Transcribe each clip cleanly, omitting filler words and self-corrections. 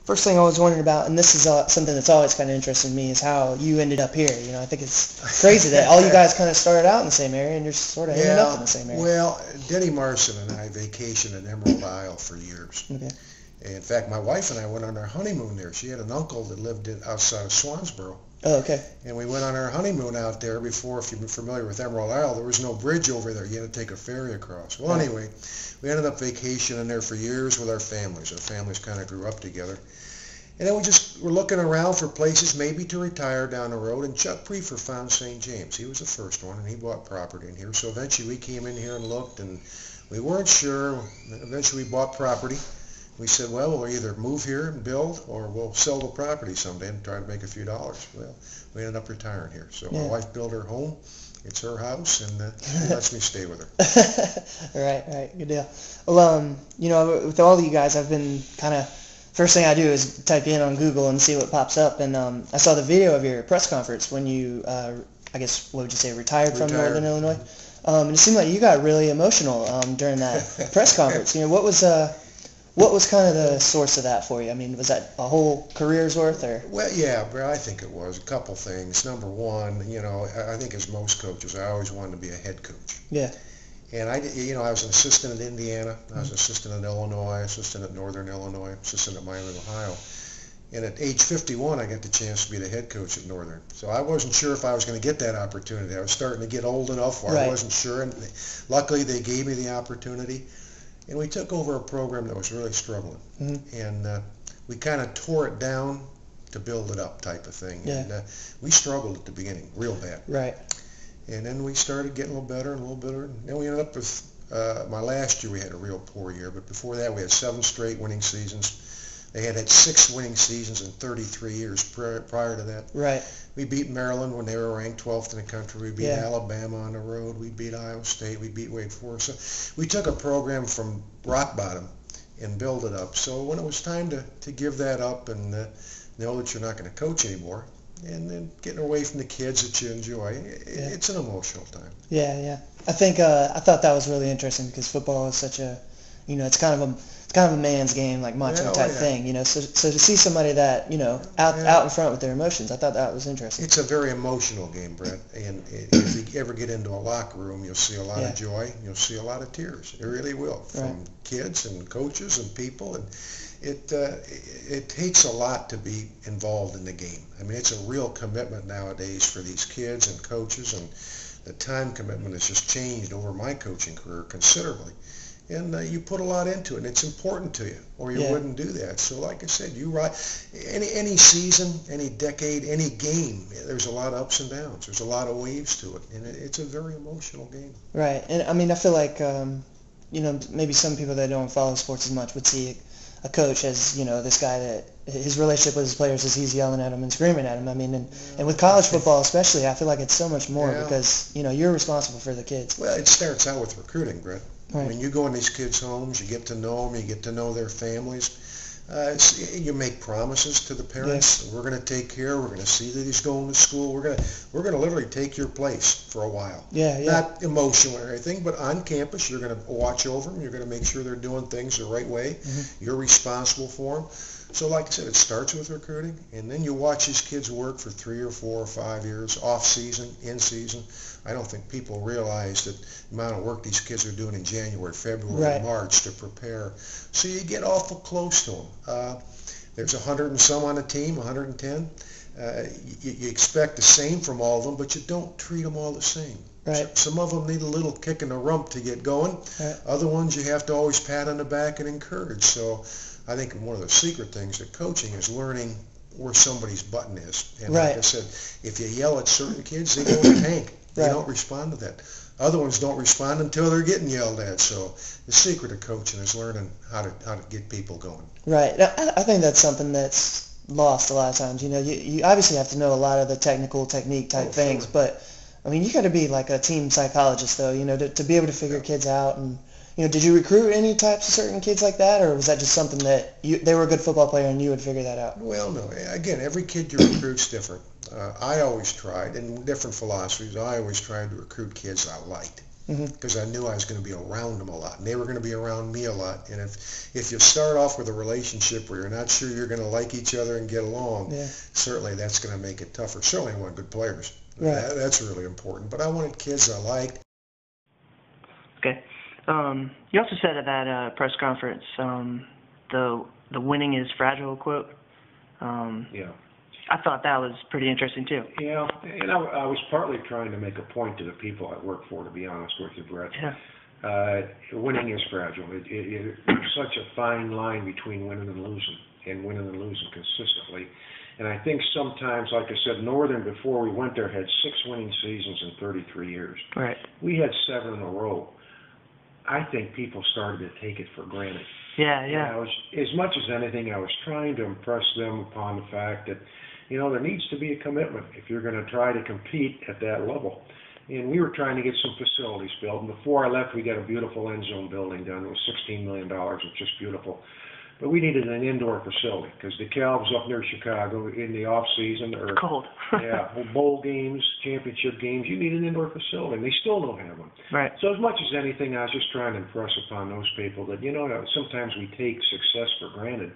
first thing I was wondering about, and this is something that's always kind of interested me, is how you ended up here. I think it's crazy that all you guys kind of started out in the same area, and you're sort of ended up in the same area. Well, Denny Marson and I vacationed in Emerald Isle for years. Okay. In fact, my wife and I went on our honeymoon there. She had an uncle that lived outside of Swansboro. Oh, okay. And we went on our honeymoon out there before. If you're familiar with Emerald Isle, there was no bridge over there. You had to take a ferry across. Well, anyway, we ended up vacationing there for years with our families. Our families kind of grew up together. And then we just were looking around for places maybe to retire down the road, and Chuck Prefer found St. James. He was the first one, and he bought property in here. So eventually we came in here and looked, and we weren't sure. Eventually we bought property. We said, well, we'll either move here and build, or we'll sell the property someday and try to make a few dollars. Well, we ended up retiring here. So my wife built her home. It's her house, and she lets me stay with her. Right, good deal. Well, with all of you guys, I've been kind of, first thing I do is type in on Google and see what pops up, and I saw the video of your press conference when you, I guess, what would you say, retired from Northern Illinois? And it seemed like you got really emotional during that press conference. What was kind of the source of that for you? I mean, was that a whole career's worth, or? Well, yeah, I think it was. A couple things. Number one, I think as most coaches, I always wanted to be a head coach. Yeah. And I was an assistant at Indiana. I was an assistant at Illinois, assistant at Northern Illinois, assistant at Miami, Ohio. And at age 51, I got the chance to be the head coach at Northern. So I wasn't sure if I was going to get that opportunity. I was starting to get old enough where I wasn't sure. And luckily, they gave me the opportunity. And we took over a program that was really struggling. Mm-hmm. And we kind of tore it down to build it up type of thing. Yeah. And we struggled at the beginning real bad. Right. And then we started getting a little better and a little better. And then we ended up with, my last year we had a real poor year. But before that we had 7 straight winning seasons. They had 6 winning seasons in 33 years prior to that. Right. We beat Maryland when they were ranked 12th in the country. We beat Alabama on the road. We beat Iowa State. We beat Wake Forest. So we took a program from rock bottom and built it up. So when it was time to give that up and know that you're not going to coach anymore, and then getting away from the kids that you enjoy, it's an emotional time. Yeah. I think I thought that was really interesting because football is such a, it's kind of a man's game, like macho type thing, So to see somebody that, out in front with their emotions, I thought that was interesting. It's a very emotional game, Brett. And if you ever get into a locker room, you'll see a lot of joy. You'll see a lot of tears. It really will, from kids and coaches and people. And it takes a lot to be involved in the game. I mean, it's a real commitment nowadays for these kids and coaches, and the time commitment has just changed over my coaching career considerably. And you put a lot into it, and it's important to you, or you wouldn't do that. So like I said, any season, any decade, any game, there's a lot of ups and downs. There's a lot of waves to it, and it's a very emotional game. Right, and I mean, I feel like, maybe some people that don't follow sports as much would see a coach as, this guy that his relationship with his players is he's yelling at them and screaming at them. I mean, and with college football especially, I feel like it's so much more because, you're responsible for the kids. Well, it starts out with recruiting, Brett. Right. I mean, you go in these kids' homes, you get to know them, you get to know their families. You make promises to the parents. We're going to take care. We're going to see that he's going to school. We're going to literally take your place for a while. Not emotional or anything, but on campus, you're going to watch over them. You're going to make sure they're doing things the right way. Mm-hmm. You're responsible for them. So like I said, it starts with recruiting, and then you watch these kids work for 3 or 4 or 5 years, off season, in season. I don't think people realize that the amount of work these kids are doing in January, February, March to prepare. So you get awful close to them. There's 100 and some on the team, 110. You expect the same from all of them, but you don't treat them all the same. Right. Some of them need a little kick in the rump to get going. Right. Other ones you have to always pat on the back and encourage. So I think one of the secret things that coaching is learning where somebody's button is. And like I said, if you yell at certain kids, they go in the tank. They don't respond to that. Other ones don't respond until they're getting yelled at. So the secret of coaching is learning how to get people going. Right. I think that's something that's lost a lot of times. You obviously have to know a lot of the technical technique type things, but I mean, you got to be like a team psychologist though, to be able to figure kids out. And did you recruit any types of certain kids like that, or was that just something that they were a good football player and you would figure that out? Well, no. Again, every kid you recruit's different. I always tried, in different philosophies, I always tried to recruit kids I liked. because I knew I was going to be around them a lot, and they were going to be around me a lot. And if you start off with a relationship where you're not sure you're going to like each other and get along, certainly that's going to make it tougher. Certainly I want good players. Right. That's really important. But I wanted kids I liked. Okay. You also said at that press conference, the winning is fragile quote. Yeah. I thought that was pretty interesting too. Yeah, and I was partly trying to make a point to the people I work for, to be honest with you, Brett. Yeah. Winning is fragile. It's such a fine line between winning and losing consistently. And I think sometimes, like I said, Northern, before we went there, had 6 winning seasons in 33 years. Right. We had 7 in a row. I think people started to take it for granted. Yeah. And as much as anything, I was trying to impress them upon the fact that, there needs to be a commitment if you're going to try to compete at that level. And we were trying to get some facilities built. And before I left, we got a beautiful end zone building done. It was $16 million. It was just beautiful. But we needed an indoor facility because the Calves up near Chicago in the off season or cold. bowl games, championship games, you need an indoor facility, and they still don't have one. Right. So as much as anything, I was just trying to impress upon those people that sometimes we take success for granted,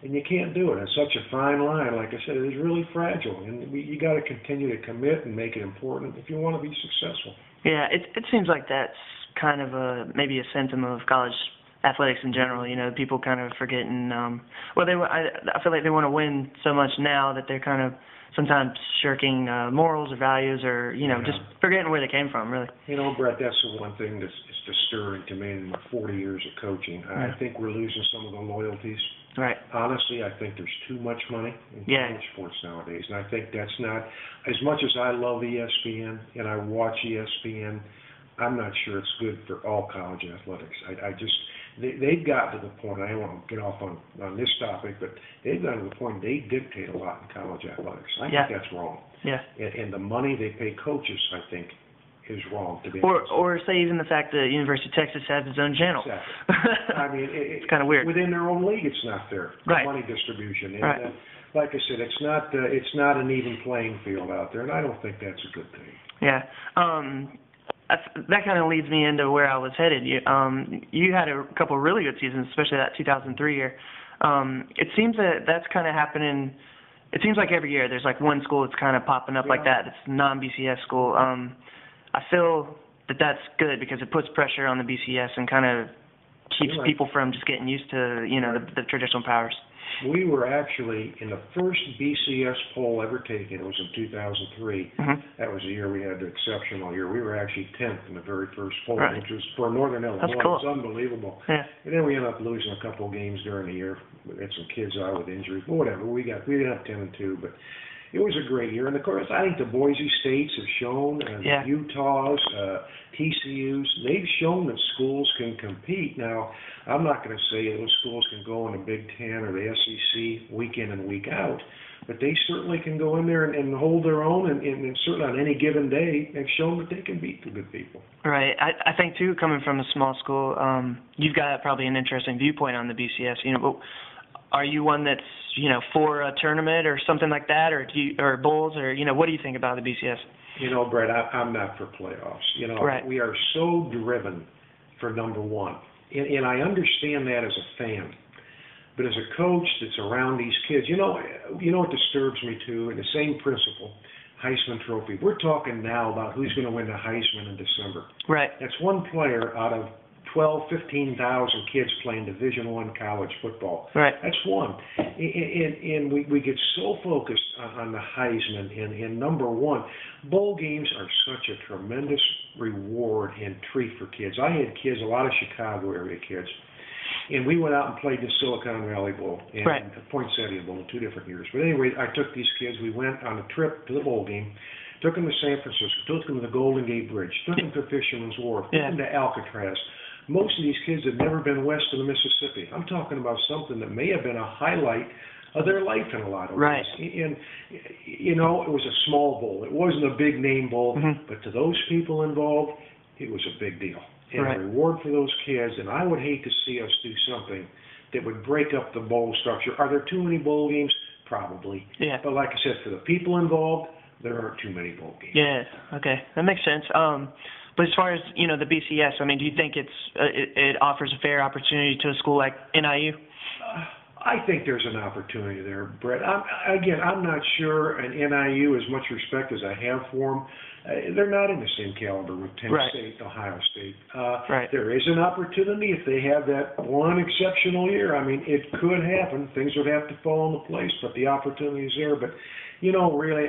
and you can't do it. It's such a fine line. Like I said, it is really fragile, and you got to continue to commit and make it important if you want to be successful. Yeah, it seems like that's kind of maybe a sentiment of college athletics in general. People kind of forgetting. I feel like they want to win so much now that they're kind of sometimes shirking morals or values or just forgetting where they came from. Really. Brett, that's the one thing that's disturbing to me in my 40 years of coaching. I think we're losing some of the loyalties. Right. Honestly, I think there's too much money in college sports nowadays, and I think that's not, as much as I love ESPN and I watch ESPN, I'm not sure it's good for all college athletics. They've gotten to the point, I don't want to get off on this topic, but they've gotten to the point they dictate a lot in college athletics. I think that's wrong. Yeah. And the money they pay coaches, I think, is wrong. Or say even the fact that University of Texas has its own channel. Exactly. I mean, it's kind of weird. Within their own league, it's not fair. Right. Money distribution. And, right. Like I said, it's not an even playing field out there, and I don't think that's a good thing. Yeah. That kind of leads me into where I was headed. You had a couple of really good seasons, especially that 2003 year. It seems that's kind of happening. It seems like every year there's like one school that's kind of popping up like that. It's non-BCS school. I feel that's good because it puts pressure on the BCS and kind of keeps people from just getting used to the traditional powers. We were actually in the first BCS poll ever taken. It was in 2003. That was the year we had the exceptional year. We were actually 10th in the very first poll, which was for Northern Illinois. That's cool. It was unbelievable. Yeah. And then we ended up losing a couple of games during the year. We had some kids out with injuries. But whatever. We ended up 10-2, but it was a great year. And of course, I think the Boise States have shown, and Utah's, TCU's, they've shown that schools can compete. Now, I'm not going to say those schools can go in the Big Ten or the SEC week in and week out, but they certainly can go in there and hold their own, and certainly on any given day, they've shown that they can beat the good people. Right. I think, too, coming from a small school, you've got probably an interesting viewpoint on the BCS. But are you one that's, for a tournament or something like that, or bowls, or, what do you think about the BCS? Brett, I'm not for playoffs. We are so driven for number one. And I understand that as a fan. But as a coach that's around these kids, what disturbs me too, and the same principle, Heisman Trophy. We're talking now about who's going to win the Heisman in December. Right. That's one player out of 15,000 kids playing Division I college football. Right. That's one. And we get so focused on the Heisman and number one. Bowl games are such a tremendous reward and treat for kids. I had kids, a lot of Chicago area kids, and we went out and played the Silicon Valley Bowl and the Poinsettia Bowl in 2 different years. But anyway, I took these kids. We went on a trip to the bowl game. Took them to San Francisco. Took them to the Golden Gate Bridge. Took them to Fisherman's Wharf. Took them to Alcatraz. Most of these kids had never been west of the Mississippi. I'm talking about something that may have been a highlight of their life in a lot of ways. And, it was a small bowl. It wasn't a big name bowl, but to those people involved, it was a big deal. And a reward for those kids, and I would hate to see us do something that would break up the bowl structure. Are there too many bowl games? Probably. Yeah. But like I said, for the people involved, there aren't too many bowl games. Yeah, okay. That makes sense. But as far as, the BCS, I mean, do you think it offers a fair opportunity to a school like NIU? I think there's an opportunity there, Brett. I'm not sure, and NIU, as much respect as I have for them, they're not in the same caliber with Penn State, Ohio State. There is an opportunity if they have that one exceptional year. I mean, it could happen. Things would have to fall into place, but the opportunity is there. But, really,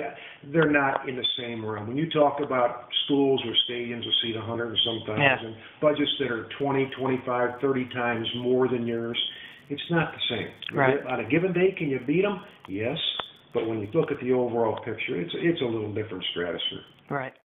they're not in the same room. When you talk about schools or stadiums that seat 100 and some thousand, budgets that are 20, 25, 30 times more than yours, it's not the same. Right. On a given day, can you beat them? Yes. But when you look at the overall picture, it's a little different stratosphere. Right.